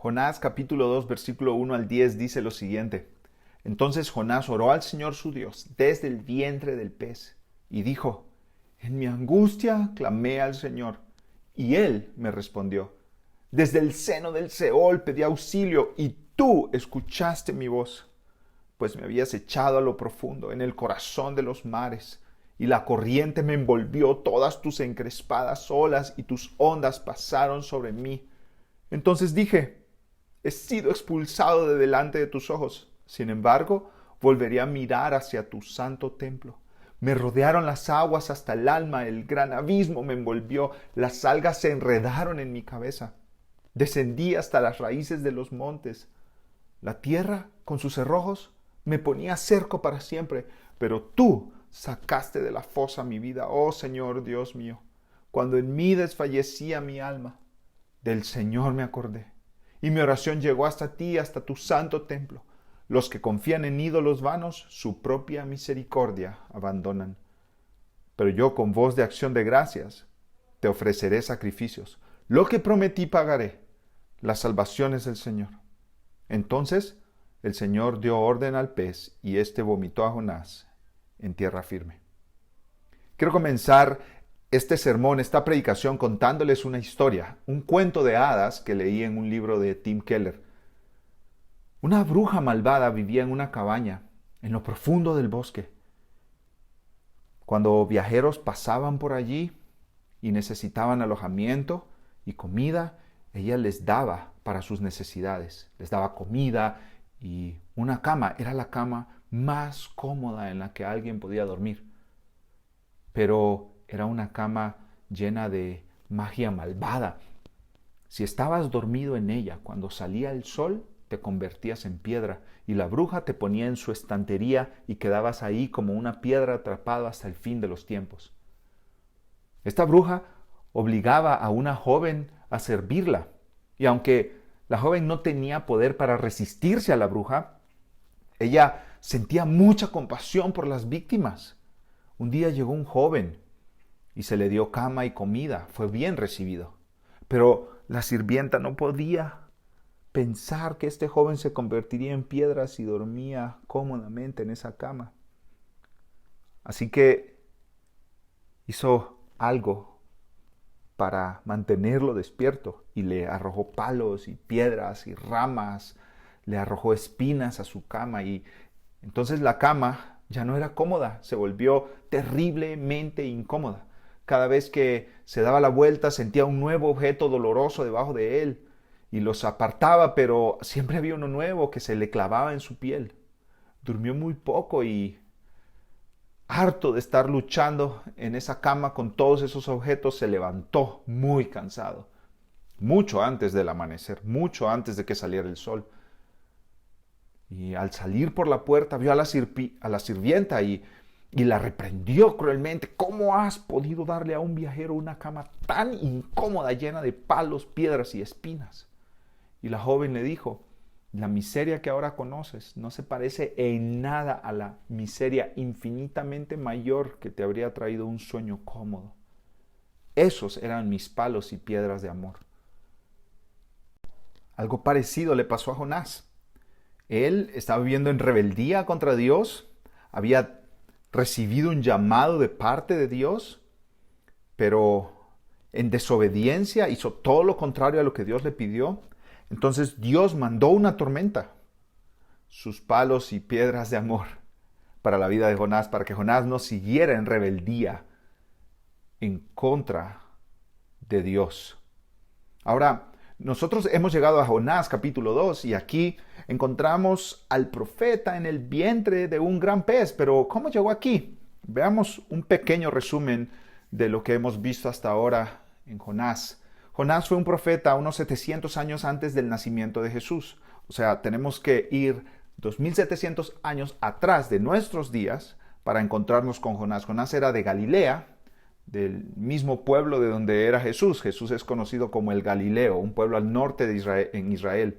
Jonás capítulo 2 versículo 1 al 10 dice lo siguiente. Entonces Jonás oró al Señor su Dios desde el vientre del pez y dijo, en mi angustia clamé al Señor y Él me respondió. Desde el seno del Seol pedí auxilio y tú escuchaste mi voz, pues me habías echado a lo profundo, en el corazón de los mares, y la corriente me envolvió todas tus encrespadas olas y tus ondas pasaron sobre mí. Entonces dije, he sido expulsado de delante de tus ojos. Sin embargo, volveré a mirar hacia tu santo templo. Me rodearon las aguas hasta el alma, el gran abismo me envolvió, las algas se enredaron en mi cabeza. Descendí hasta las raíces de los montes. La tierra, con sus cerrojos, me ponía cerco para siempre, pero tú sacaste de la fosa mi vida, oh Señor Dios mío. Cuando en mí desfallecía mi alma, del Señor me acordé, y mi oración llegó hasta ti, hasta tu santo templo. Los que confían en ídolos vanos, su propia misericordia abandonan. Pero yo con voz de acción de gracias te ofreceré sacrificios. Lo que prometí pagaré, la salvación es del Señor. Entonces el Señor dio orden al pez y éste vomitó a Jonás en tierra firme. Quiero comenzar este sermón, esta predicación, contándoles una historia, un cuento de hadas que leí en un libro de Tim Keller. Una bruja malvada vivía en una cabaña en lo profundo del bosque. Cuando viajeros pasaban por allí y necesitaban alojamiento y comida, ella les daba para sus necesidades. Les daba comida y una cama. Era la cama más cómoda en la que alguien podía dormir. Pero era una cama llena de magia malvada. Si estabas dormido en ella, cuando salía el sol, te convertías en piedra y la bruja te ponía en su estantería y quedabas ahí como una piedra atrapado hasta el fin de los tiempos. Esta bruja obligaba a una joven a servirla y aunque la joven no tenía poder para resistirse a la bruja, ella sentía mucha compasión por las víctimas. Un día llegó un joven y se le dio cama y comida, fue bien recibido, pero la sirvienta no podía pensar que este joven se convertiría en piedra si dormía cómodamente en esa cama. Así que hizo algo para mantenerlo despierto y le arrojó palos y piedras y ramas, le arrojó espinas a su cama y entonces la cama ya no era cómoda, se volvió terriblemente incómoda. Cada vez que se daba la vuelta sentía un nuevo objeto doloroso debajo de él y los apartaba, pero siempre había uno nuevo que se le clavaba en su piel. Durmió muy poco y, harto de estar luchando en esa cama con todos esos objetos, se levantó muy cansado, mucho antes del amanecer, mucho antes de que saliera el sol. Y al salir por la puerta vio a la sirvienta y la reprendió cruelmente. ¿Cómo has podido darle a un viajero una cama tan incómoda, llena de palos, piedras y espinas? Y la joven le dijo, la miseria que ahora conoces no se parece en nada a la miseria infinitamente mayor que te habría traído un sueño cómodo. Esos eran mis palos y piedras de amor. Algo parecido le pasó a Jonás. Él estaba viviendo en rebeldía contra Dios, había recibido un llamado de parte de Dios, pero en desobediencia hizo todo lo contrario a lo que Dios le pidió. Entonces Dios mandó una tormenta, sus palos y piedras de amor para la vida de Jonás, para que Jonás no siguiera en rebeldía en contra de Dios. Ahora, nosotros hemos llegado a Jonás capítulo 2 y aquí encontramos al profeta en el vientre de un gran pez. Pero ¿cómo llegó aquí? Veamos un pequeño resumen de lo que hemos visto hasta ahora en Jonás. Jonás fue un profeta unos 700 años antes del nacimiento de Jesús. O sea, tenemos que ir 2700 años atrás de nuestros días para encontrarnos con Jonás. Jonás era de Galilea, del mismo pueblo de donde era Jesús. Jesús es conocido como el Galileo, un pueblo al norte de Israel.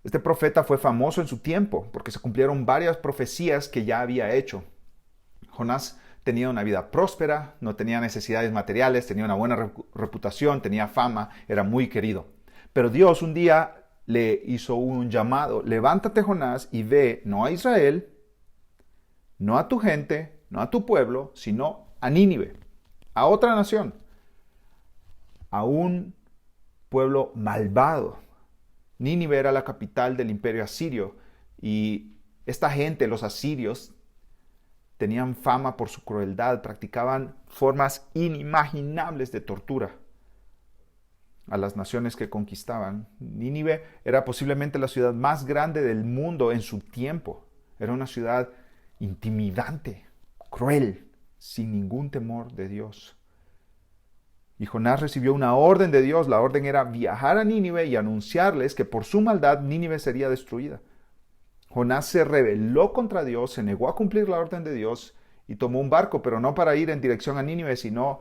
Este profeta fue famoso en su tiempo porque se cumplieron varias profecías que ya había hecho. Jonás tenía una vida próspera, no tenía necesidades materiales, tenía una buena reputación, tenía fama, era muy querido. Pero Dios un día le hizo un llamado: levántate, Jonás, y ve no a Israel, no a tu gente, no a tu pueblo, sino a Nínive, a otra nación, a un pueblo malvado. Nínive era la capital del imperio asirio y esta gente, los asirios, tenían fama por su crueldad, practicaban formas inimaginables de tortura a las naciones que conquistaban. Nínive era posiblemente la ciudad más grande del mundo en su tiempo. Era una ciudad intimidante, cruel, sin ningún temor de Dios. Y Jonás recibió una orden de Dios. La orden era viajar a Nínive y anunciarles que por su maldad Nínive sería destruida. Jonás se rebeló contra Dios, se negó a cumplir la orden de Dios y tomó un barco, pero no para ir en dirección a Nínive, sino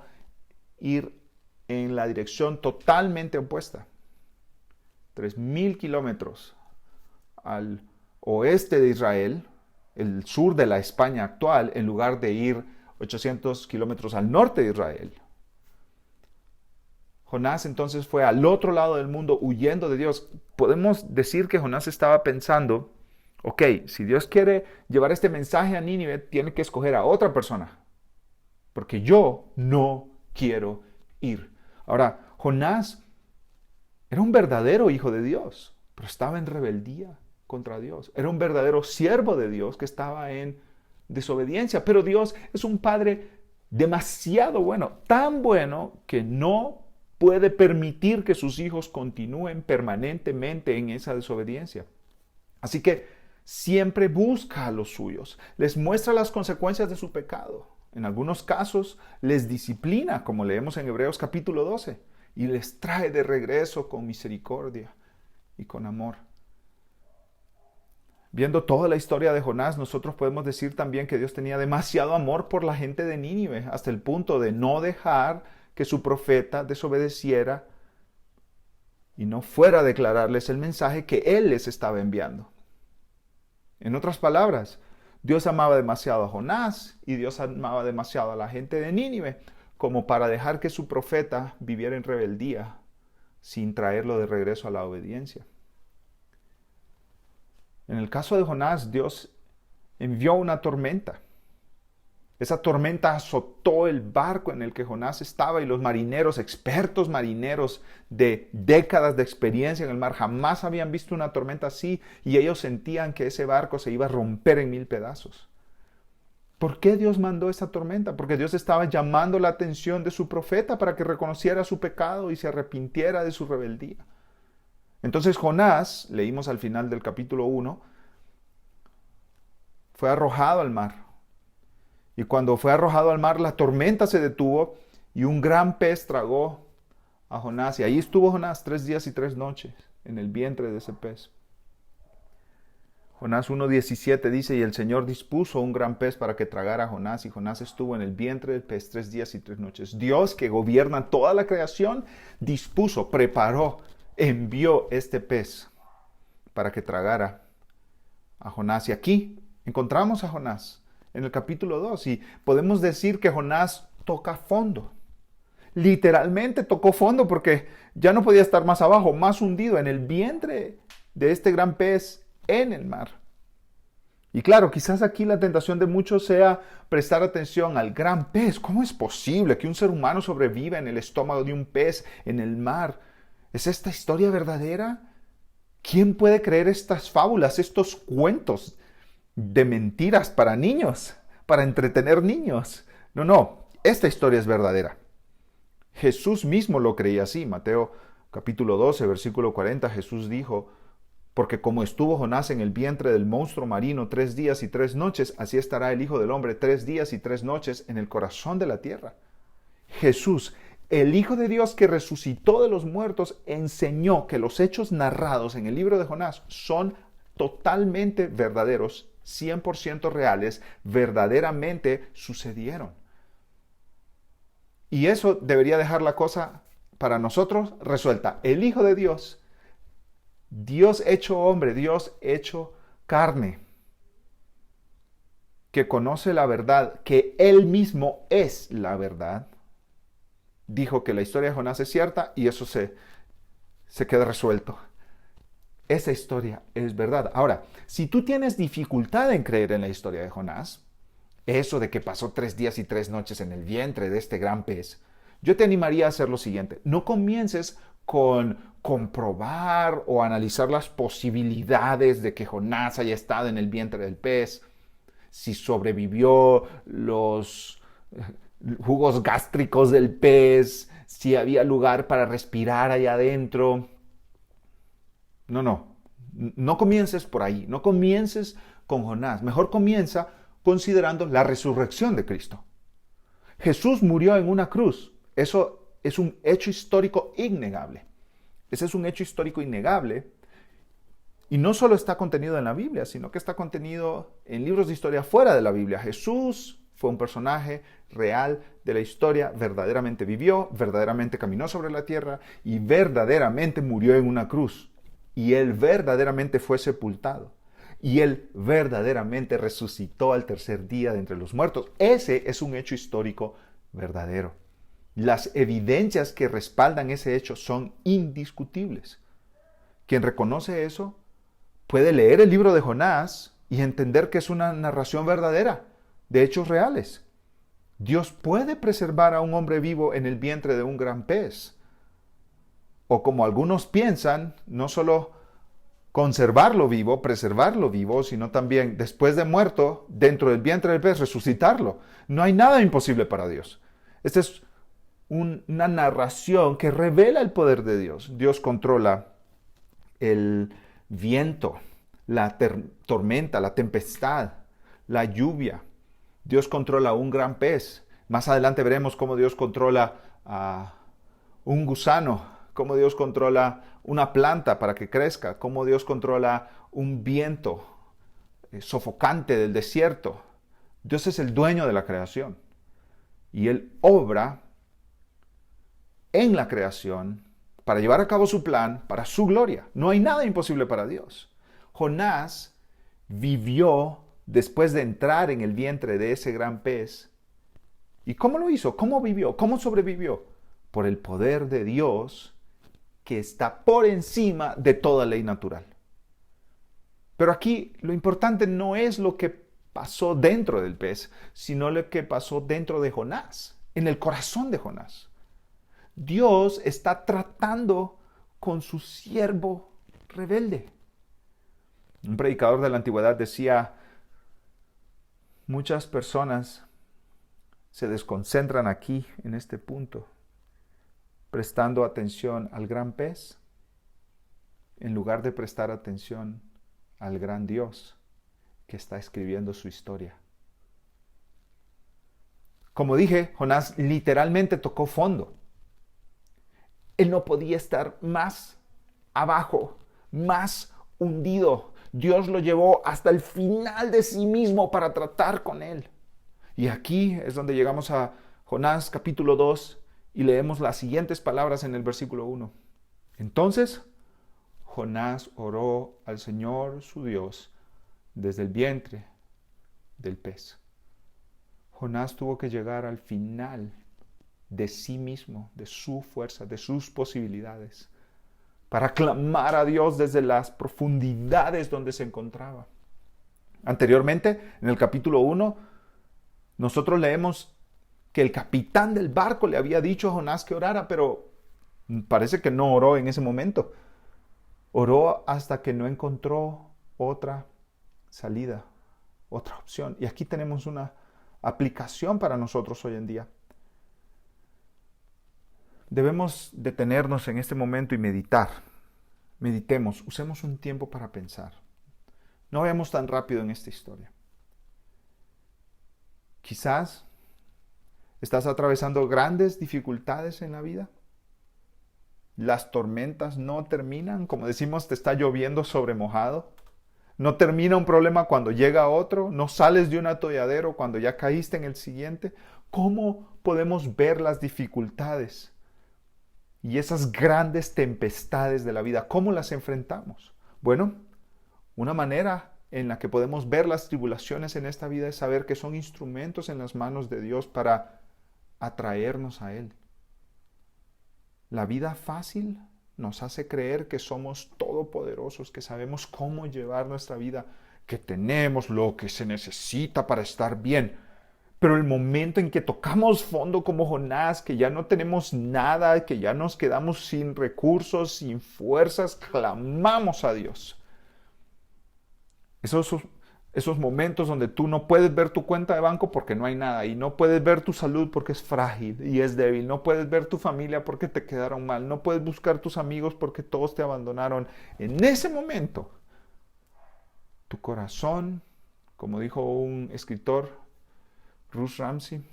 ir en la dirección totalmente opuesta. 3,000 kilómetros al oeste de Israel, el sur de la España actual, en lugar de ir 800 kilómetros al norte de Israel. Jonás entonces fue al otro lado del mundo huyendo de Dios. Podemos decir que Jonás estaba pensando: ok, si Dios quiere llevar este mensaje a Nínive, tiene que escoger a otra persona, porque yo no quiero ir. Ahora, Jonás era un verdadero hijo de Dios, pero estaba en rebeldía contra Dios. Era un verdadero siervo de Dios que estaba en desobediencia, pero Dios es un padre demasiado bueno, tan bueno que no puede permitir que sus hijos continúen permanentemente en esa desobediencia. Así que siempre busca a los suyos, les muestra las consecuencias de su pecado. En algunos casos les disciplina, como leemos en Hebreos capítulo 12, y les trae de regreso con misericordia y con amor. Viendo toda la historia de Jonás, nosotros podemos decir también que Dios tenía demasiado amor por la gente de Nínive, hasta el punto de no dejar que su profeta desobedeciera y no fuera a declararles el mensaje que él les estaba enviando. En otras palabras, Dios amaba demasiado a Jonás y Dios amaba demasiado a la gente de Nínive como para dejar que su profeta viviera en rebeldía sin traerlo de regreso a la obediencia. En el caso de Jonás, Dios envió una tormenta. Esa tormenta azotó el barco en el que Jonás estaba y los marineros, expertos marineros de décadas de experiencia en el mar, jamás habían visto una tormenta así y ellos sentían que ese barco se iba a romper en 1000 pedazos. ¿Por qué Dios mandó esa tormenta? Porque Dios estaba llamando la atención de su profeta para que reconociera su pecado y se arrepintiera de su rebeldía. Entonces Jonás, leímos al final del capítulo 1, fue arrojado al mar. Y cuando fue arrojado al mar, la tormenta se detuvo y un gran pez tragó a Jonás. Y ahí estuvo Jonás 3 días y 3 noches en el vientre de ese pez. Jonás 1:17 dice: y el Señor dispuso un gran pez para que tragara a Jonás, y Jonás estuvo en el vientre del pez 3 días y 3 noches. Dios, que gobierna toda la creación, dispuso, preparó, envió este pez para que tragara a Jonás. Y aquí encontramos a Jonás en el capítulo 2 y podemos decir que Jonás toca fondo. Literalmente tocó fondo porque ya no podía estar más abajo, más hundido en el vientre de este gran pez en el mar. Y claro, quizás aquí la tentación de muchos sea prestar atención al gran pez. ¿Cómo es posible que un ser humano sobreviva en el estómago de un pez en el mar? ¿Es esta historia verdadera? ¿Quién puede creer estas fábulas, estos cuentos de mentiras para niños, para entretener niños? No, esta historia es verdadera. Jesús mismo lo creía así. Mateo capítulo 12, versículo 40, Jesús dijo: porque como estuvo Jonás en el vientre del monstruo marino 3 días y 3 noches, así estará el Hijo del Hombre 3 días y 3 noches en el corazón de la tierra. Jesús, el Hijo de Dios que resucitó de los muertos, enseñó que los hechos narrados en el libro de Jonás son totalmente verdaderos, 100% reales, verdaderamente sucedieron. Y eso debería dejar la cosa para nosotros resuelta. El Hijo de Dios, Dios hecho hombre, Dios hecho carne, que conoce la verdad, que Él mismo es la verdad, dijo que la historia de Jonás es cierta y eso se se queda resuelto. Esa historia es verdad. Ahora, si tú tienes dificultad en creer en la historia de Jonás, eso de que pasó 3 días y 3 noches en el vientre de este gran pez, yo te animaría a hacer lo siguiente. No comiences con comprobar o analizar las posibilidades de que Jonás haya estado en el vientre del pez, si sobrevivió los jugos gástricos del pez, si había lugar para respirar allá adentro. No comiences por ahí, no comiences con Jonás. Mejor comienza considerando la resurrección de Cristo. Jesús murió en una cruz. Eso es un hecho histórico innegable. Ese es un hecho histórico innegable. Y no solo está contenido en la Biblia, sino que está contenido en libros de historia fuera de la Biblia. Jesús fue un personaje real de la historia, verdaderamente vivió, verdaderamente caminó sobre la tierra y verdaderamente murió en una cruz. Y Él verdaderamente fue sepultado. Y Él verdaderamente resucitó al tercer día de entre los muertos. Ese es un hecho histórico verdadero. Las evidencias que respaldan ese hecho son indiscutibles. Quien reconoce eso puede leer el libro de Jonás y entender que es una narración verdadera, de hechos reales. Dios puede preservar a un hombre vivo en el vientre de un gran pez. O como algunos piensan, no solo conservarlo vivo, preservarlo vivo, sino también después de muerto, dentro del vientre del pez, resucitarlo. No hay nada imposible para Dios. Esta es una narración que revela el poder de Dios. Dios controla el viento, la tormenta, la tempestad, la lluvia. Dios controla un gran pez. Más adelante veremos cómo Dios controla a un gusano, cómo Dios controla una planta para que crezca, cómo Dios controla un viento sofocante del desierto. Dios es el dueño de la creación y Él obra en la creación para llevar a cabo su plan, para su gloria. No hay nada imposible para Dios. Jonás vivió después de entrar en el vientre de ese gran pez. ¿Y cómo lo hizo? ¿Cómo vivió? ¿Cómo sobrevivió? Por el poder de Dios que está por encima de toda ley natural. Pero aquí lo importante no es lo que pasó dentro del pez, sino lo que pasó dentro de Jonás, en el corazón de Jonás. Dios está tratando con su siervo rebelde. Un predicador de la antigüedad decía, muchas personas se desconcentran aquí en este punto, prestando atención al gran pez, en lugar de prestar atención al gran Dios que está escribiendo su historia. Como dije, Jonás literalmente tocó fondo. Él no podía estar más abajo, más hundido. Dios lo llevó hasta el final de sí mismo para tratar con él. Y aquí es donde llegamos a Jonás capítulo 2 y leemos las siguientes palabras en el versículo 1. Entonces, Jonás oró al Señor su Dios desde el vientre del pez. Jonás tuvo que llegar al final de sí mismo, de su fuerza, de sus posibilidades, para clamar a Dios desde las profundidades donde se encontraba. Anteriormente, en el capítulo 1, nosotros leemos que el capitán del barco le había dicho a Jonás que orara, pero parece que no oró en ese momento. Oró hasta que no encontró otra salida, otra opción. Y aquí tenemos una aplicación para nosotros hoy en día. Debemos detenernos en este momento y meditar. Meditemos, usemos un tiempo para pensar. No vayamos tan rápido en esta historia. Quizás estás atravesando grandes dificultades en la vida. Las tormentas no terminan, como decimos, te está lloviendo sobre mojado. No termina un problema cuando llega otro, no sales de un atolladero cuando ya caíste en el siguiente. ¿Cómo podemos ver las dificultades y esas grandes tempestades de la vida? ¿Cómo las enfrentamos? Bueno, una manera en la que podemos ver las tribulaciones en esta vida es saber que son instrumentos en las manos de Dios para atraernos a Él. La vida fácil nos hace creer que somos todopoderosos, que sabemos cómo llevar nuestra vida, que tenemos lo que se necesita para estar bien. Pero el momento en que tocamos fondo como Jonás, que ya no tenemos nada, que ya nos quedamos sin recursos, sin fuerzas, clamamos a Dios. Esos momentos donde tú no puedes ver tu cuenta de banco porque no hay nada, y no puedes ver tu salud porque es frágil y es débil, no puedes ver tu familia porque te quedaron mal, no puedes buscar tus amigos porque todos te abandonaron. En ese momento, tu corazón, como dijo un escritor, Ruth Ramsey,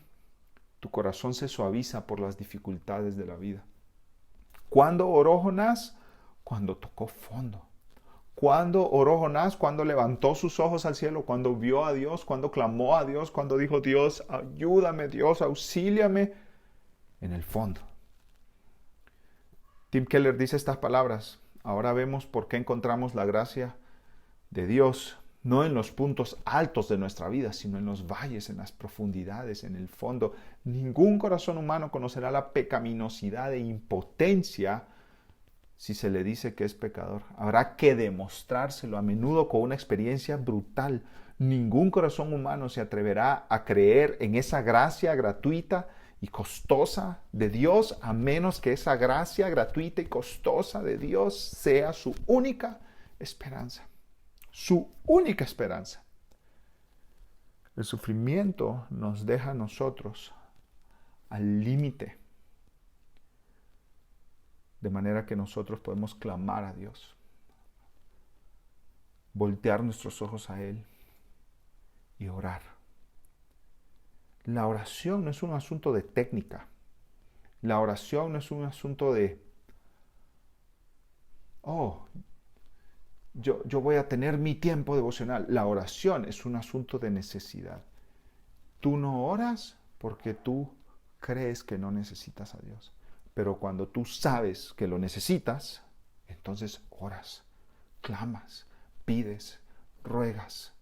tu corazón se suaviza por las dificultades de la vida. ¿Cuándo oró Jonás? Cuando tocó fondo. ¿Cuándo oró Jonás? Cuando levantó sus ojos al cielo, cuando vio a Dios, cuando clamó a Dios, cuando dijo: Dios, ayúdame, Dios, auxíliame. En el fondo. Tim Keller dice estas palabras: ahora vemos por qué encontramos la gracia de Dios, no en los puntos altos de nuestra vida, sino en los valles, en las profundidades, en el fondo. Ningún corazón humano conocerá la pecaminosidad e impotencia si se le dice que es pecador. Habrá que demostrárselo, a menudo con una experiencia brutal. Ningún corazón humano se atreverá a creer en esa gracia gratuita y costosa de Dios, a menos que esa gracia gratuita y costosa de Dios sea su única esperanza. Su única esperanza. El sufrimiento nos deja a nosotros al límite, de manera que nosotros podemos clamar a Dios, voltear nuestros ojos a Él y orar. La oración no es un asunto de técnica. La oración no es un asunto de, yo voy a tener mi tiempo devocional. La oración es un asunto de necesidad. Tú no oras porque tú crees que no necesitas a Dios. Pero cuando tú sabes que lo necesitas, entonces oras, clamas, pides, ruegas.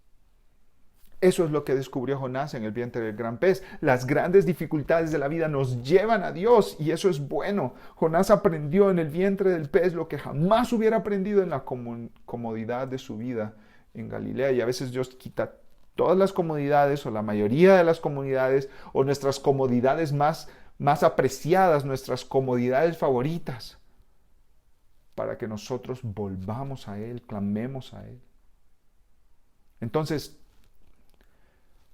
Eso es lo que descubrió Jonás en el vientre del gran pez. Las grandes dificultades de la vida nos llevan a Dios y eso es bueno. Jonás aprendió en el vientre del pez lo que jamás hubiera aprendido en la comodidad de su vida en Galilea. Y a veces Dios quita todas las comodidades o la mayoría de las comodidades o nuestras comodidades más apreciadas, nuestras comodidades favoritas, para que nosotros volvamos a Él, clamemos a Él. Entonces,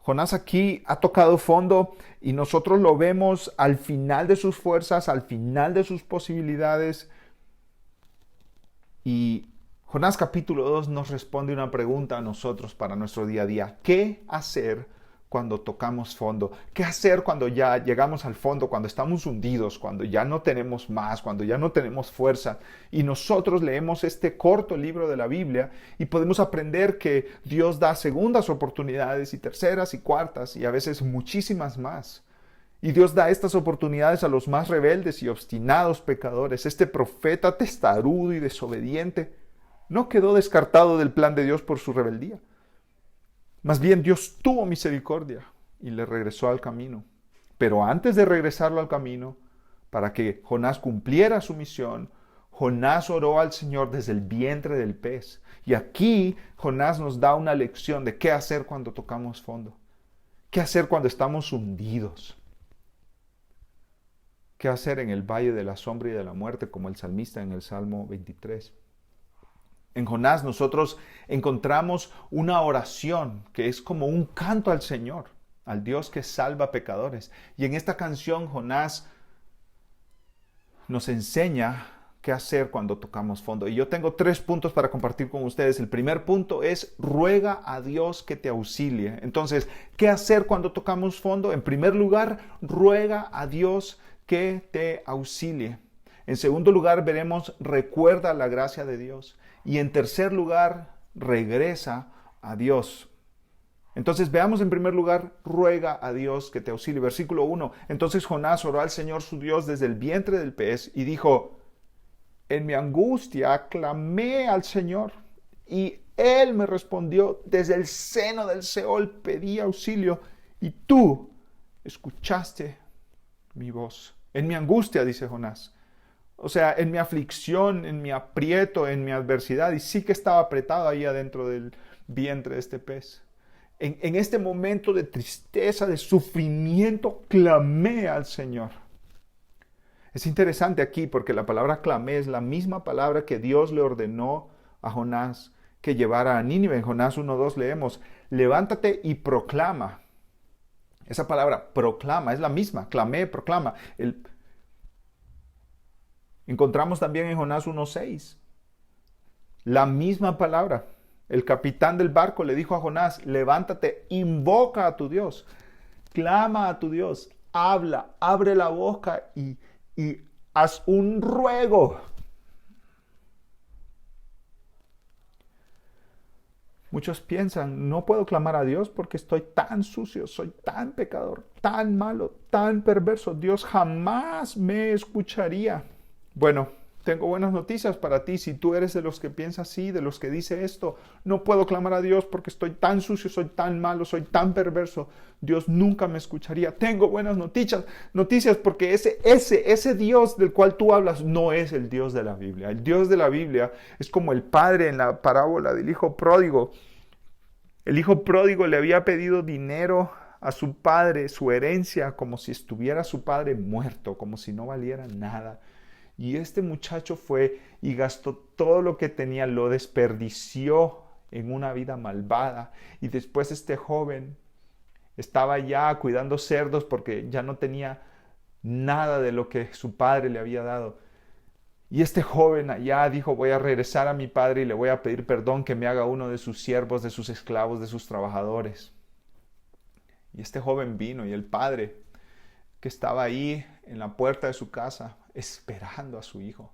Jonás aquí ha tocado fondo y nosotros lo vemos al final de sus fuerzas, al final de sus posibilidades. Y Jonás capítulo 2 nos responde una pregunta a nosotros para nuestro día a día. ¿Qué hacer cuando tocamos fondo? ¿Qué hacer cuando ya llegamos al fondo, cuando estamos hundidos, cuando ya no tenemos más, cuando ya no tenemos fuerza? Y nosotros leemos este corto libro de la Biblia y podemos aprender que Dios da segundas oportunidades y terceras y cuartas y a veces muchísimas más. Y Dios da estas oportunidades a los más rebeldes y obstinados pecadores. Este profeta testarudo y desobediente no quedó descartado del plan de Dios por su rebeldía. Más bien Dios tuvo misericordia y le regresó al camino. Pero antes de regresarlo al camino, para que Jonás cumpliera su misión, Jonás oró al Señor desde el vientre del pez. Y aquí Jonás nos da una lección de qué hacer cuando tocamos fondo. ¿Qué hacer cuando estamos hundidos? ¿Qué hacer en el valle de la sombra y de la muerte, como el salmista en el Salmo 23? En Jonás nosotros encontramos una oración que es como un canto al Señor, al Dios que salva pecadores. Y en esta canción Jonás nos enseña qué hacer cuando tocamos fondo. Y yo tengo 3 puntos para compartir con ustedes. El primer punto es: ruega a Dios que te auxilie. Entonces, ¿qué hacer cuando tocamos fondo? En primer lugar, ruega a Dios que te auxilie. En segundo lugar, veremos: recuerda la gracia de Dios. Y en tercer lugar, regresa a Dios. Entonces veamos en primer lugar: ruega a Dios que te auxilie. Versículo 1. Entonces Jonás oró al Señor su Dios desde el vientre del pez y dijo: en mi angustia clamé al Señor y Él me respondió. Desde el seno del Seol pedí auxilio y tú escuchaste mi voz. En mi angustia, dice Jonás. O sea, en mi aflicción, en mi aprieto, en mi adversidad, y sí que estaba apretado ahí adentro del vientre de este pez. En este momento de tristeza, de sufrimiento, clamé al Señor. Es interesante aquí porque la palabra clamé es la misma palabra que Dios le ordenó a Jonás que llevara a Nínive. En Jonás 1:2 leemos, levántate y proclama. Esa palabra proclama es la misma, clamé, proclama. Encontramos también en Jonás 1:6 la misma palabra. El capitán del barco le dijo a Jonás, levántate, invoca a tu Dios, clama a tu Dios, habla, abre la boca y haz un ruego. Muchos piensan, no puedo clamar a Dios porque estoy tan sucio, soy tan pecador, tan malo, tan perverso. Dios jamás me escucharía. Bueno, tengo buenas noticias para ti. Si tú eres de los que piensa así, de los que dice esto, no puedo clamar a Dios porque estoy tan sucio, soy tan malo, soy tan perverso. Dios nunca me escucharía. Tengo buenas noticias porque ese Dios del cual tú hablas no es el Dios de la Biblia. El Dios de la Biblia es como el padre en la parábola del hijo pródigo. El hijo pródigo le había pedido dinero a su padre, su herencia, como si estuviera su padre muerto, como si no valiera nada. Y este muchacho fue y gastó todo lo que tenía, lo desperdició en una vida malvada. Y después este joven estaba ya cuidando cerdos porque ya no tenía nada de lo que su padre le había dado. Y este joven allá dijo, voy a regresar a mi padre y le voy a pedir perdón que me haga uno de sus siervos, de sus esclavos, de sus trabajadores. Y este joven vino y el padre que estaba ahí en la puerta de su casa esperando a su hijo.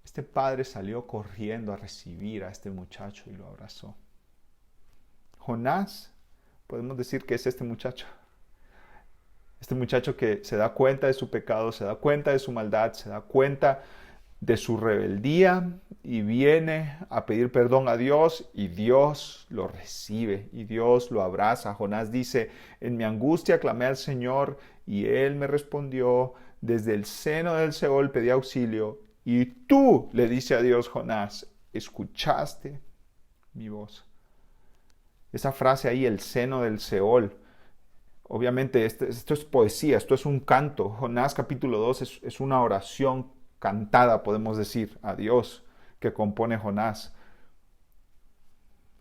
Este padre salió corriendo a recibir a este muchacho y lo abrazó. Jonás, podemos decir que es este muchacho. Este muchacho que se da cuenta de su pecado, se da cuenta de su maldad, se da cuenta de su rebeldía y viene a pedir perdón a Dios y Dios lo recibe y Dios lo abraza. Jonás dice, en mi angustia clamé al Señor y Él me respondió, desde el seno del Seol pedí auxilio y tú, le dice a Dios Jonás, escuchaste mi voz. Esa frase ahí, el seno del Seol, obviamente esto es poesía, esto es un canto. Jonás capítulo 2 es una oración cantada, podemos decir, a Dios que compone Jonás.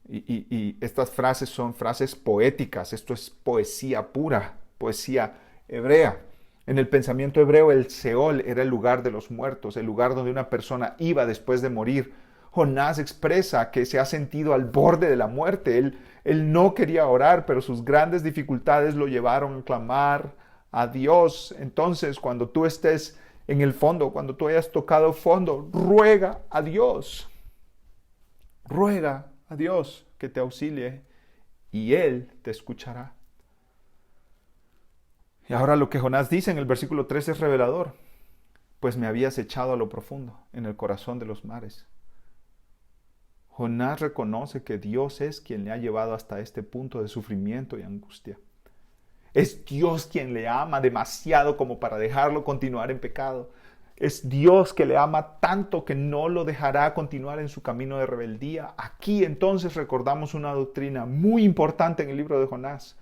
Y estas frases son frases poéticas, esto es poesía pura, poesía hebrea. En el pensamiento hebreo el Seol era el lugar de los muertos, el lugar donde una persona iba después de morir. Jonás expresa que se ha sentido al borde de la muerte. Él no quería orar, pero sus grandes dificultades lo llevaron a clamar a Dios. Entonces, cuando tú estés en el fondo, cuando tú hayas tocado fondo, ruega a Dios. Ruega a Dios que te auxilie y Él te escuchará. Y ahora lo que Jonás dice en el versículo 3 es revelador. Pues me habías echado a lo profundo, en el corazón de los mares. Jonás reconoce que Dios es quien le ha llevado hasta este punto de sufrimiento y angustia. Es Dios quien le ama demasiado como para dejarlo continuar en pecado. Es Dios que le ama tanto que no lo dejará continuar en su camino de rebeldía. Aquí entonces recordamos una doctrina muy importante en el libro de Jonás.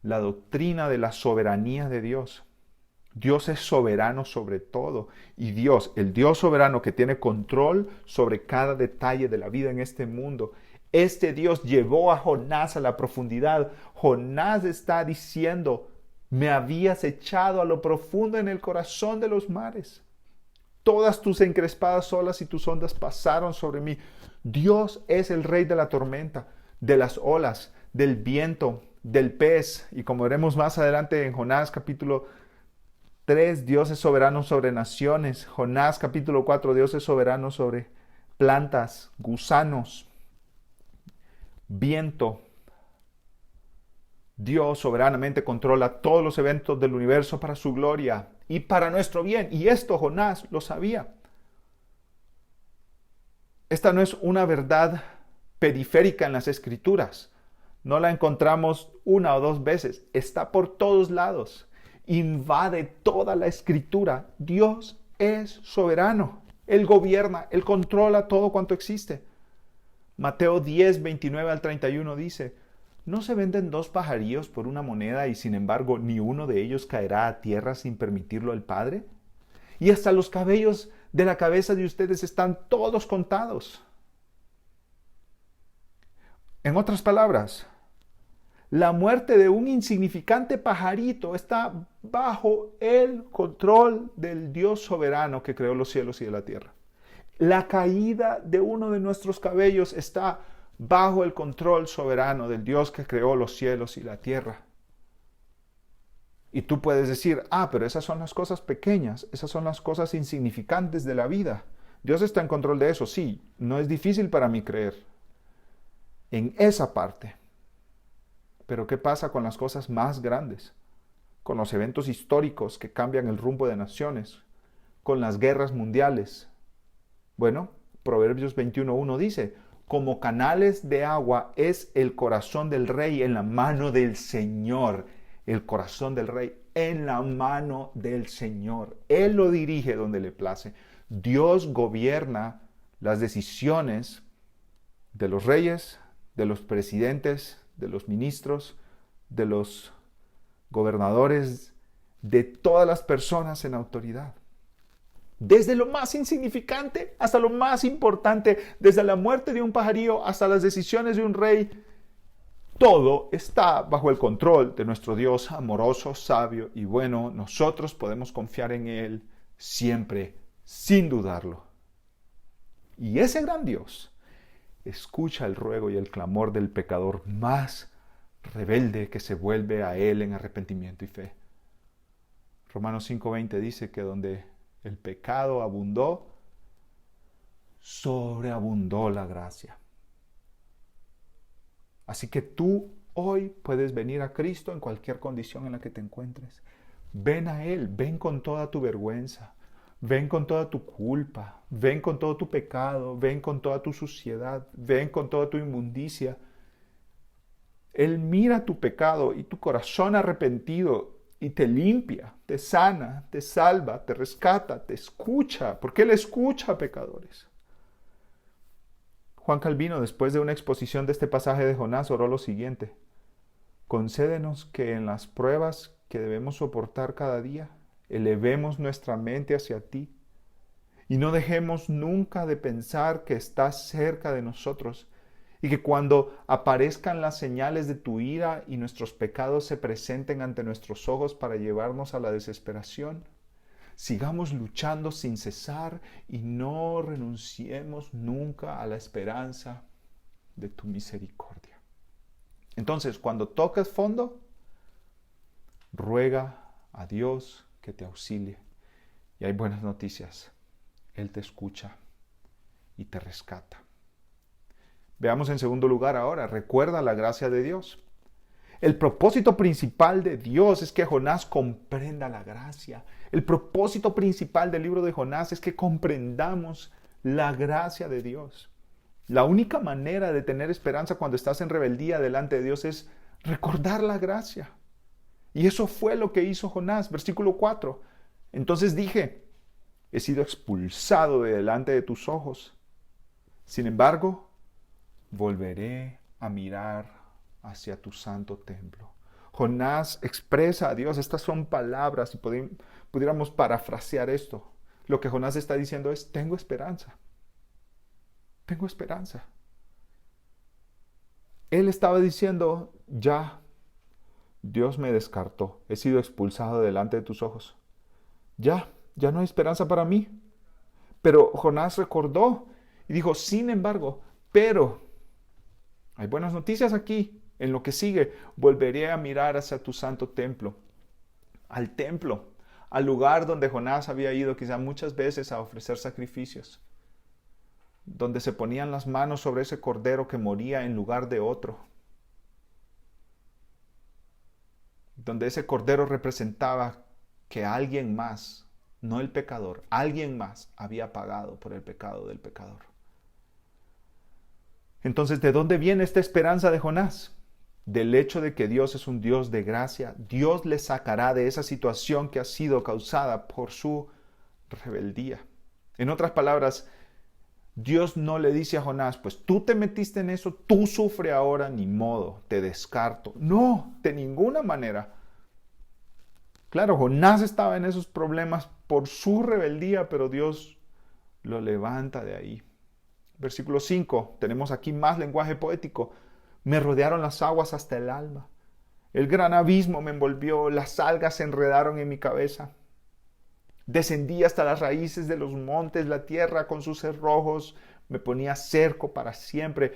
La doctrina de la soberanía de Dios. Dios es soberano sobre todo. Y Dios, el Dios soberano que tiene control sobre cada detalle de la vida en este mundo, este Dios llevó a Jonás a la profundidad. Jonás está diciendo, me habías echado a lo profundo en el corazón de los mares. Todas tus encrespadas olas y tus ondas pasaron sobre mí. Dios es el rey de la tormenta, de las olas, del viento, del pez. Y como veremos más adelante en Jonás capítulo 3, Dios es soberano sobre naciones. Jonás capítulo 4, Dios es soberano sobre plantas, gusanos, viento. Dios soberanamente controla todos los eventos del universo para su gloria y para nuestro bien. Y esto Jonás lo sabía. Esta no es una verdad periférica en las Escrituras. No la encontramos una o dos veces. Está por todos lados. invade toda la escritura. Dios es soberano. Él gobierna, Él controla todo cuanto existe. Mateo 10, 29 al 31 dice: ¿no se venden 2 pajarillos por una moneda y sin embargo ni uno de ellos caerá a tierra sin permitirlo el Padre? Y hasta los cabellos de la cabeza de ustedes están todos contados. En otras palabras, la muerte de un insignificante pajarito está bajo el control del Dios soberano que creó los cielos y la tierra. La caída de uno de nuestros cabellos está bajo el control soberano del Dios que creó los cielos y la tierra. Y tú puedes decir: pero esas son las cosas pequeñas, esas son las cosas insignificantes de la vida. Dios está en control de eso, sí, no es difícil para mí creer en esa parte. Pero ¿qué pasa con las cosas más grandes? Con los eventos históricos que cambian el rumbo de naciones, con las guerras mundiales. Bueno, Proverbios 21:1 dice: como canales de agua es el corazón del rey en la mano del Señor. El corazón del rey en la mano del Señor. Él lo dirige donde le place. Dios gobierna las decisiones de los reyes, de los presidentes, de los ministros, de los gobernadores, de todas las personas en autoridad. Desde lo más insignificante hasta lo más importante, desde la muerte de un pajarillo hasta las decisiones de un rey, todo está bajo el control de nuestro Dios amoroso, sabio y bueno. Nosotros podemos confiar en Él siempre, sin dudarlo. Y ese gran Dios escucha el ruego y el clamor del pecador más rebelde que se vuelve a Él en arrepentimiento y fe. Romanos 5:20 dice que donde el pecado abundó, sobreabundó la gracia. Así que tú hoy puedes venir a Cristo en cualquier condición en la que te encuentres. Ven a Él, ven con toda tu vergüenza, ven con toda tu culpa, ven con todo tu pecado, ven con toda tu suciedad, ven con toda tu inmundicia. Él mira tu pecado y tu corazón arrepentido y te limpia, te sana, te salva, te rescata, te escucha, porque Él escucha a pecadores. Juan Calvino, después de una exposición de este pasaje de Jonás, oró lo siguiente: concédenos que en las pruebas que debemos soportar cada día, elevemos nuestra mente hacia ti y no dejemos nunca de pensar que estás cerca de nosotros y que cuando aparezcan las señales de tu ira y nuestros pecados se presenten ante nuestros ojos para llevarnos a la desesperación, sigamos luchando sin cesar y no renunciemos nunca a la esperanza de tu misericordia. Entonces, cuando toques fondo, ruega a Dios que te auxilie. Y hay buenas noticias. Él te escucha y te rescata. Veamos en segundo lugar ahora, recuerda la gracia de Dios. El propósito principal de Dios es que Jonás comprenda la gracia. El propósito principal del libro de Jonás es que comprendamos la gracia de Dios. La única manera de tener esperanza cuando estás en rebeldía delante de Dios es recordar la gracia. Y eso fue lo que hizo Jonás, versículo 4. Entonces dije: he sido expulsado de delante de tus ojos. Sin embargo, volveré a mirar hacia tu santo templo. Jonás expresa a Dios. Estas son palabras y pudiéramos parafrasear esto. Lo que Jonás está diciendo es: tengo esperanza. Tengo esperanza. Él estaba diciendo: ya, Dios me descartó. He sido expulsado delante de tus ojos. Ya no hay esperanza para mí. Pero Jonás recordó y dijo: sin embargo, pero hay buenas noticias aquí. En lo que sigue, volveré a mirar hacia tu santo templo, al lugar donde Jonás había ido quizá muchas veces a ofrecer sacrificios, donde se ponían las manos sobre ese cordero que moría en lugar de otro, donde ese cordero representaba que alguien más, no el pecador, alguien más había pagado por el pecado del pecador. Entonces, ¿de dónde viene esta esperanza de Jonás? del hecho de que Dios es un Dios de gracia. Dios le sacará de esa situación que ha sido causada por su rebeldía. En otras palabras, Dios no le dice a Jonás, pues tú te metiste en eso, tú sufre ahora, ni modo, te descarto. No, de ninguna manera. Claro, Jonás estaba en esos problemas por su rebeldía, pero Dios lo levanta de ahí. Versículo 5, tenemos aquí más lenguaje poético. Me rodearon las aguas hasta el alma. El gran abismo me envolvió, las algas se enredaron en mi cabeza. Descendí hasta las raíces de los montes, la tierra con sus cerrojos me ponía cerco para siempre.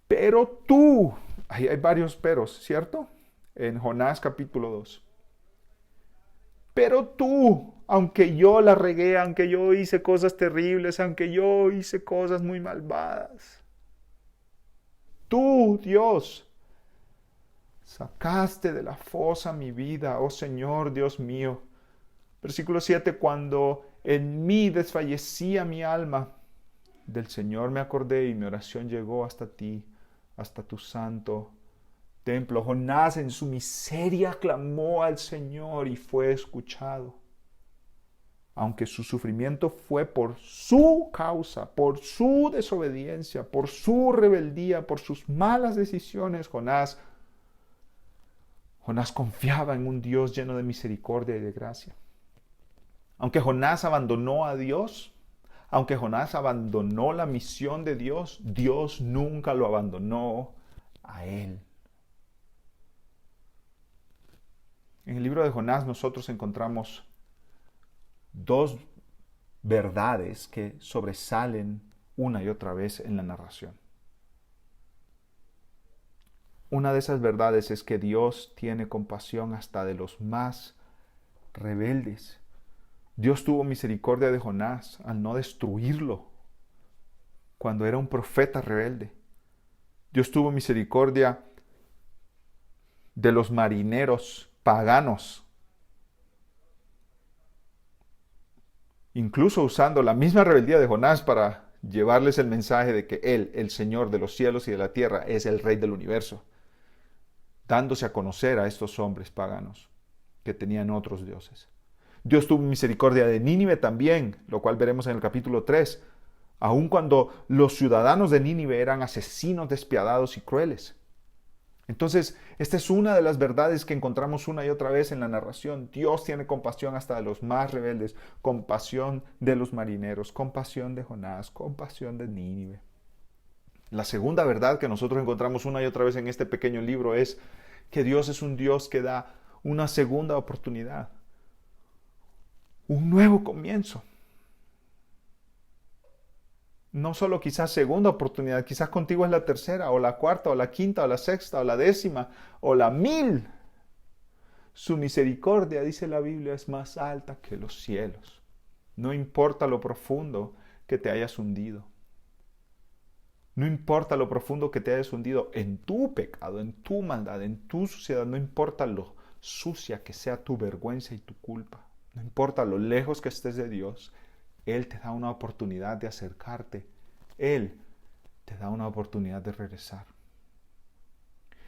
Pero tú, ahí hay varios peros, ¿cierto? En Jonás capítulo 2. Pero tú, aunque yo la regué, aunque yo hice cosas terribles, aunque yo hice cosas muy malvadas, tú, Dios, sacaste de la fosa mi vida, oh Señor Dios mío. Versículo 7, cuando en mí desfallecía mi alma, del Señor me acordé y mi oración llegó hasta ti, hasta tu santo templo. Jonás en su miseria clamó al Señor y fue escuchado. Aunque su sufrimiento fue por su causa, por su desobediencia, por su rebeldía, por sus malas decisiones, Jonás confiaba en un Dios lleno de misericordia y de gracia. Aunque Jonás abandonó a Dios, aunque Jonás abandonó la misión de Dios, Dios nunca lo abandonó a él. En el libro de Jonás nosotros encontramos dos verdades que sobresalen una y otra vez en la narración. Una de esas verdades es que Dios tiene compasión hasta de los más rebeldes. Dios tuvo misericordia de Jonás al no destruirlo cuando era un profeta rebelde. Dios tuvo misericordia de los marineros paganos, incluso usando la misma rebeldía de Jonás para llevarles el mensaje de que Él, el Señor de los cielos y de la tierra, es el Rey del universo, dándose a conocer a estos hombres paganos que tenían otros dioses. Dios tuvo misericordia de Nínive también, lo cual veremos en el capítulo 3, aun cuando los ciudadanos de Nínive eran asesinos despiadados y crueles. Entonces, esta es una de las verdades que encontramos una y otra vez en la narración. Dios tiene compasión hasta de los más rebeldes, compasión de los marineros, compasión de Jonás, compasión de Nínive. La segunda verdad que nosotros encontramos una y otra vez en este pequeño libro es que Dios es un Dios que da una segunda oportunidad, un nuevo comienzo. No solo quizás segunda oportunidad, quizás contigo es la tercera, o la cuarta, o la quinta, o la sexta, o la décima, o la 1000. Su misericordia, dice la Biblia, es más alta que los cielos. No importa lo profundo que te hayas hundido. No importa lo profundo que te hayas hundido en tu pecado, en tu maldad, en tu suciedad. No importa lo sucia que sea tu vergüenza y tu culpa. No importa lo lejos que estés de Dios. Él te da una oportunidad de acercarte. Él te da una oportunidad de regresar.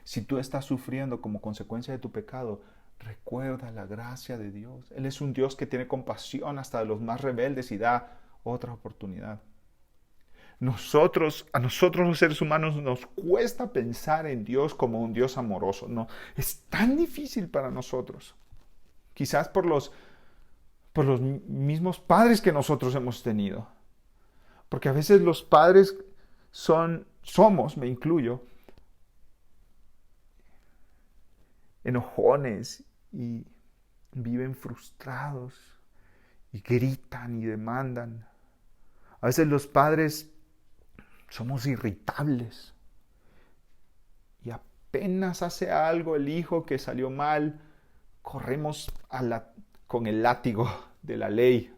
Si tú estás sufriendo como consecuencia de tu pecado, recuerda la gracia de Dios. Él es un Dios que tiene compasión hasta de los más rebeldes y da otra oportunidad. A nosotros los seres humanos nos cuesta pensar en Dios como un Dios amoroso. No, es tan difícil para nosotros. Quizás por los mismos padres que nosotros hemos tenido. Porque a veces los padres somos, me incluyo, enojones y viven frustrados y gritan y demandan. A veces los padres somos irritables y apenas hace algo el hijo que salió mal, corremos con el látigo de la ley.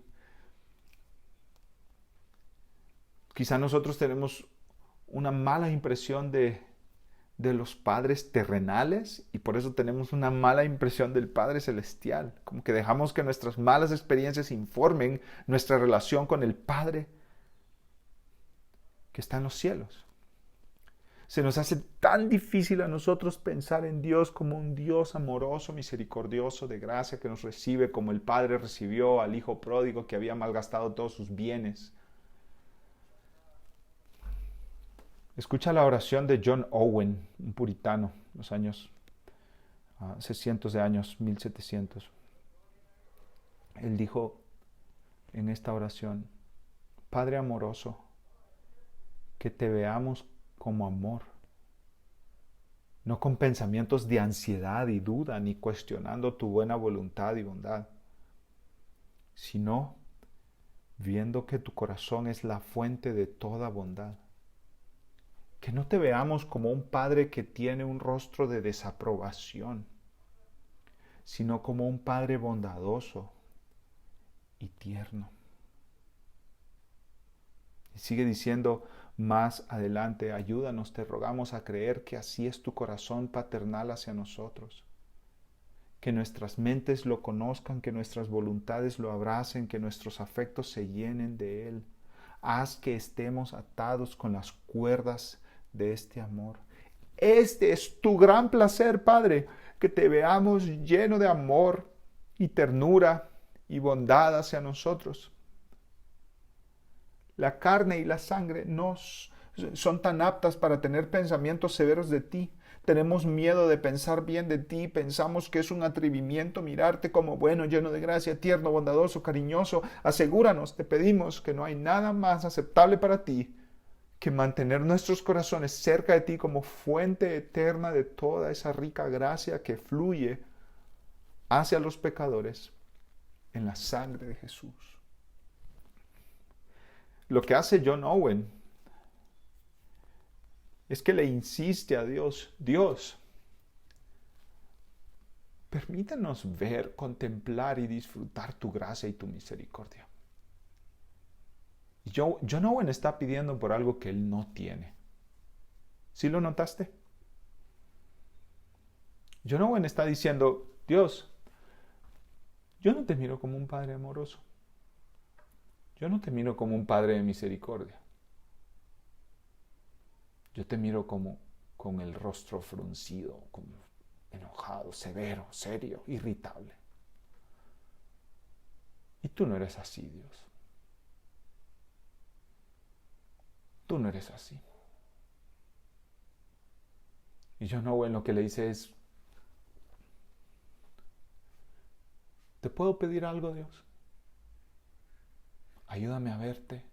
Quizá nosotros tenemos una mala impresión de los padres terrenales y por eso tenemos una mala impresión del Padre Celestial. Como que dejamos que nuestras malas experiencias informen nuestra relación con el Padre que está en los cielos. Se nos hace tan difícil a nosotros pensar en Dios como un Dios amoroso, misericordioso, de gracia, que nos recibe como el Padre recibió al Hijo pródigo que había malgastado todos sus bienes. Escucha la oración de John Owen, un puritano, los años, hace cientos de años, 1700. Él dijo en esta oración: Padre amoroso, que te veamos como amor, no con pensamientos de ansiedad y duda, ni cuestionando tu buena voluntad y bondad, sino viendo que tu corazón es la fuente de toda bondad. Que no te veamos como un padre que tiene un rostro de desaprobación, sino como un padre bondadoso y tierno. Y sigue diciendo más adelante: ayúdanos, te rogamos, a creer que así es tu corazón paternal hacia nosotros. Que nuestras mentes lo conozcan, que nuestras voluntades lo abracen, que nuestros afectos se llenen de él. Haz que estemos atados con las cuerdas de este amor. Este es tu gran placer, Padre, que te veamos lleno de amor y ternura y bondad hacia nosotros. La carne y la sangre no son tan aptas para tener pensamientos severos de ti. Tenemos miedo de pensar bien de ti, pensamos que es un atrevimiento mirarte como bueno, lleno de gracia, tierno, bondadoso, cariñoso. Asegúranos, te pedimos, que no hay nada más aceptable para ti que mantener nuestros corazones cerca de ti como fuente eterna de toda esa rica gracia que fluye hacia los pecadores en la sangre de Jesús. Lo que hace John Owen es que le insiste a Dios: Dios, permítanos ver, contemplar y disfrutar tu gracia y tu misericordia. Y John Owen está pidiendo por algo que él no tiene. ¿Sí lo notaste? John Owen está diciendo: Dios, yo no te miro como un padre amoroso. Yo no te miro como un padre de misericordia. Yo te miro como con el rostro fruncido, como enojado, severo, serio, irritable. Y tú no eres así, Dios. Tú no eres así. Y John Owen lo que le dice es: ¿te puedo pedir algo, Dios? Ayúdame a verte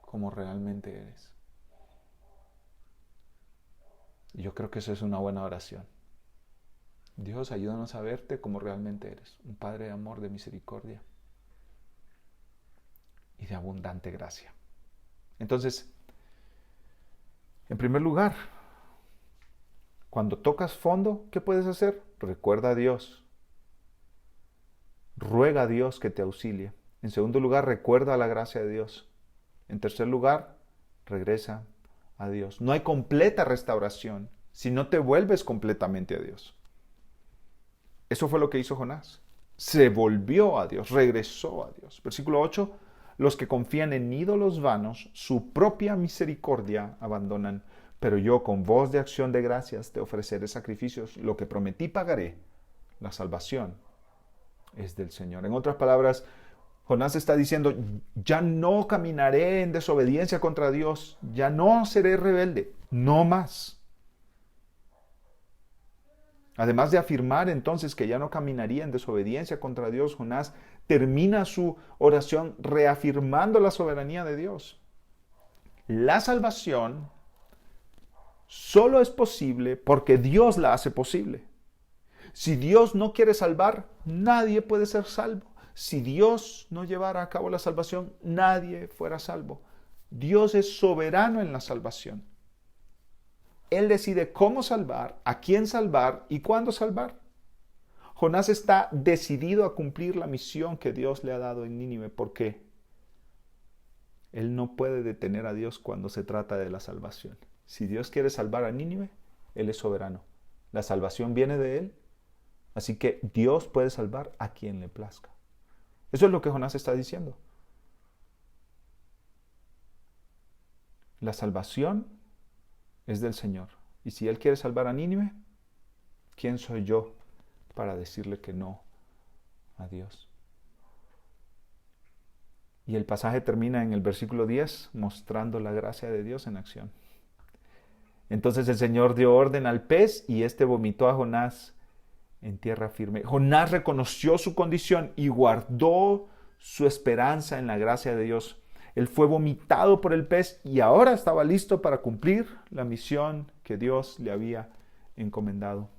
como realmente eres. Y yo creo que eso es una buena oración. Dios, ayúdanos a verte como realmente eres. Un Padre de amor, de misericordia y de abundante gracia. Entonces, en primer lugar, cuando tocas fondo, ¿qué puedes hacer? Recuerda a Dios. Ruega a Dios que te auxilie. En segundo lugar, recuerda la gracia de Dios. En tercer lugar, regresa a Dios. No hay completa restauración si no te vuelves completamente a Dios. Eso fue lo que hizo Jonás. Se volvió a Dios, regresó a Dios. Versículo 8: los que confían en ídolos vanos, su propia misericordia abandonan. Pero yo, con voz de acción de gracias, te ofreceré sacrificios. Lo que prometí pagaré. La salvación es del Señor. En otras palabras, Jonás está diciendo: ya no caminaré en desobediencia contra Dios, ya no seré rebelde, no más. Además de afirmar entonces que ya no caminaría en desobediencia contra Dios, Jonás termina su oración reafirmando la soberanía de Dios. La salvación solo es posible porque Dios la hace posible. Si Dios no quiere salvar, nadie puede ser salvo. Si Dios no llevara a cabo la salvación, nadie fuera salvo. Dios es soberano en la salvación. Él decide cómo salvar, a quién salvar y cuándo salvar. Jonás está decidido a cumplir la misión que Dios le ha dado en Nínive. ¿Por qué? Él no puede detener a Dios cuando se trata de la salvación. Si Dios quiere salvar a Nínive, Él es soberano. La salvación viene de Él, así que Dios puede salvar a quien le plazca. Eso es lo que Jonás está diciendo. La salvación es del Señor. Y si Él quiere salvar a Nínive, ¿quién soy yo para decirle que no a Dios? Y el pasaje termina en el versículo 10 mostrando la gracia de Dios en acción. Entonces el Señor dio orden al pez y éste vomitó a Jonás en tierra firme. Jonás reconoció su condición y guardó su esperanza en la gracia de Dios. Él fue vomitado por el pez y ahora estaba listo para cumplir la misión que Dios le había encomendado.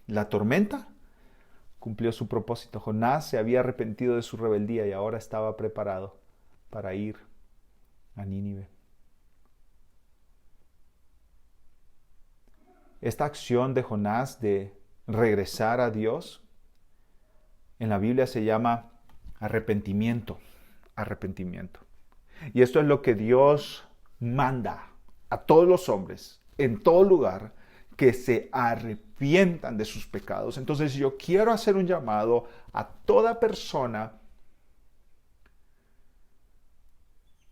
La tormenta cumplió su propósito. Jonás se había arrepentido de su rebeldía y ahora estaba preparado para ir a Nínive. Esta acción de Jonás de regresar a Dios en la Biblia se llama arrepentimiento. Arrepentimiento. Y esto es lo que Dios manda a todos los hombres en todo lugar, que se arrepientan de sus pecados. Entonces yo quiero hacer un llamado a toda persona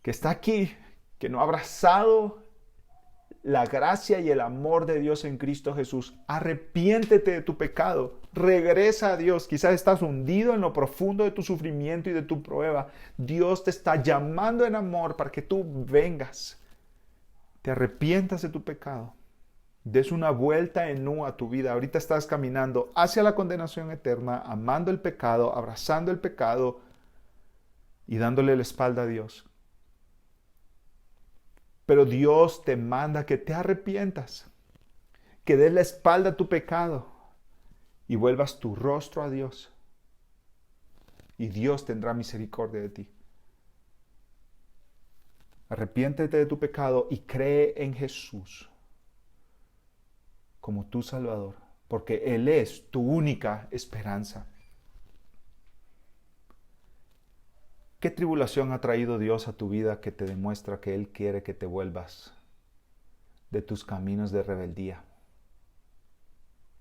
que está aquí, que no ha abrazado la gracia y el amor de Dios en Cristo Jesús. Arrepiéntete de tu pecado, regresa a Dios. Quizás estás hundido en lo profundo de tu sufrimiento y de tu prueba. Dios te está llamando en amor para que tú vengas, te arrepientas de tu pecado, des una vuelta en U a tu vida. Ahorita estás caminando hacia la condenación eterna, amando el pecado, abrazando el pecado y dándole la espalda a Dios. Pero Dios te manda que te arrepientas, que des la espalda a tu pecado y vuelvas tu rostro a Dios. Y Dios tendrá misericordia de ti. Arrepiéntete de tu pecado y cree en Jesús como tu Salvador, porque Él es tu única esperanza. ¿Qué tribulación ha traído Dios a tu vida que te demuestra que Él quiere que te vuelvas de tus caminos de rebeldía,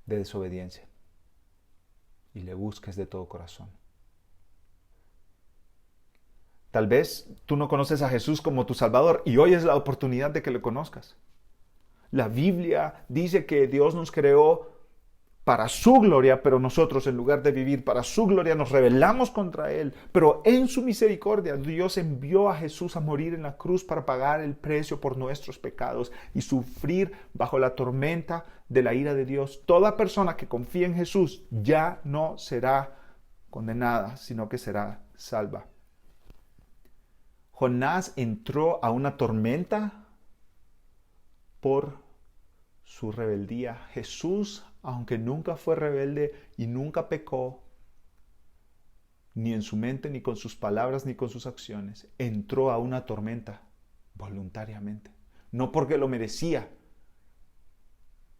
de desobediencia, y le busques de todo corazón? Tal vez tú no conoces a Jesús como tu Salvador y hoy es la oportunidad de que lo conozcas. La Biblia dice que Dios nos creó para su gloria, pero nosotros, en lugar de vivir para su gloria, nos rebelamos contra Él. Pero en su misericordia, Dios envió a Jesús a morir en la cruz para pagar el precio por nuestros pecados y sufrir bajo la tormenta de la ira de Dios. Toda persona que confía en Jesús ya no será condenada, sino que será salva. Jonás entró a una tormenta por su rebeldía. Jesús, aunque nunca fue rebelde y nunca pecó, ni en su mente, ni con sus palabras, ni con sus acciones, entró a una tormenta voluntariamente. No porque lo merecía,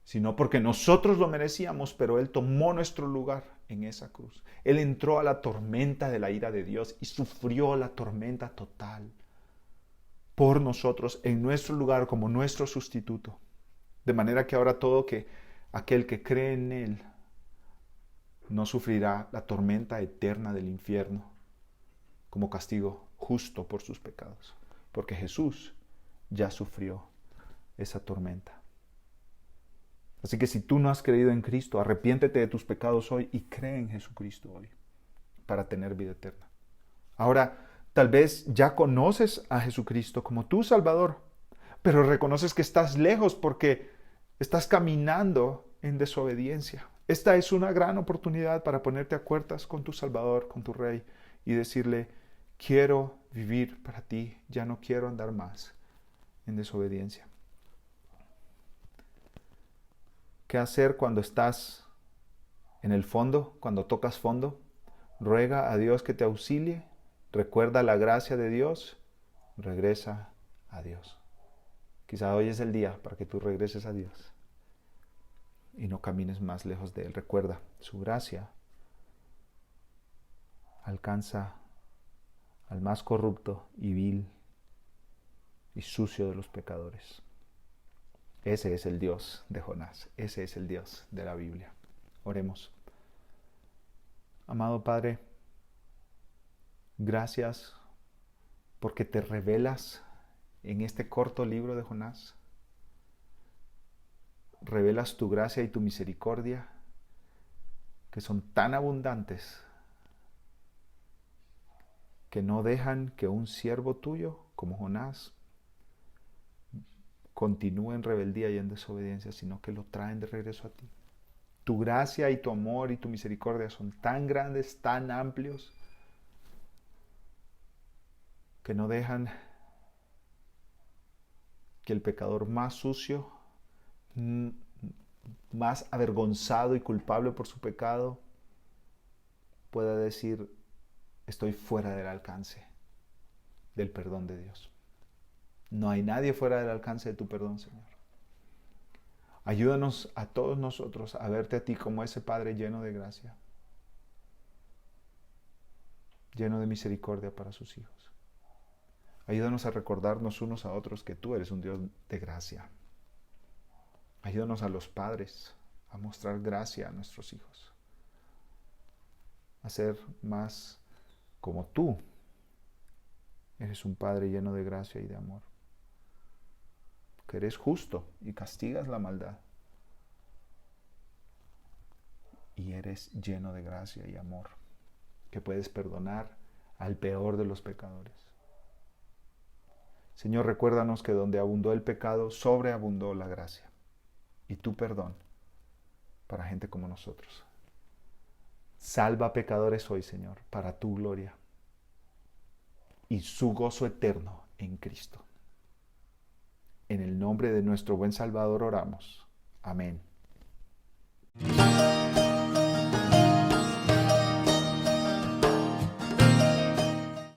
sino porque nosotros lo merecíamos, pero Él tomó nuestro lugar en esa cruz. Él entró a la tormenta de la ira de Dios y sufrió la tormenta total por nosotros, en nuestro lugar, como nuestro sustituto. De manera que ahora aquel que cree en Él no sufrirá la tormenta eterna del infierno como castigo justo por sus pecados, porque Jesús ya sufrió esa tormenta. Así que si tú no has creído en Cristo, arrepiéntete de tus pecados hoy y cree en Jesucristo hoy para tener vida eterna. Ahora, tal vez ya conoces a Jesucristo como tu Salvador, pero reconoces que estás lejos porque estás caminando en desobediencia. Esta es una gran oportunidad para ponerte a cuentas con tu Salvador, con tu Rey, y decirle: quiero vivir para ti, ya no quiero andar más en desobediencia. ¿Qué hacer cuando estás en el fondo, cuando tocas fondo? Ruega a Dios que te auxilie, recuerda la gracia de Dios, regresa a Dios. Quizá hoy es el día para que tú regreses a Dios y no camines más lejos de Él. Recuerda, su gracia alcanza al más corrupto y vil y sucio de los pecadores. Ese es el Dios de Jonás, ese es el Dios de la Biblia. Oremos. Amado Padre, gracias porque te revelas en este corto libro de Jonás. revelas tu gracia y tu misericordia, que son tan abundantes, que no dejan que un siervo tuyo, como Jonás, continúe en rebeldía y en desobediencia, sino que lo traen de regreso a ti. Tu gracia y tu amor y tu misericordia son tan grandes, tan amplios, que no dejan que el pecador más sucio, más avergonzado y culpable por su pecado, pueda decir: estoy fuera del alcance del perdón de Dios. No hay nadie fuera del alcance de tu perdón, Señor. Ayúdanos a todos nosotros a verte a ti como ese Padre lleno de gracia, lleno de misericordia para sus hijos. Ayúdanos a recordarnos unos a otros que tú eres un Dios de gracia. Ayúdanos a los padres a mostrar gracia a nuestros hijos, a ser más como tú. Eres un Padre lleno de gracia y de amor, que eres justo y castigas la maldad, y eres lleno de gracia y amor, que puedes perdonar al peor de los pecadores. Señor, recuérdanos que donde abundó el pecado, sobreabundó la gracia y tu perdón para gente como nosotros. Salva a pecadores hoy, Señor, para tu gloria y su gozo eterno en Cristo. En el nombre de nuestro buen Salvador oramos. Amén.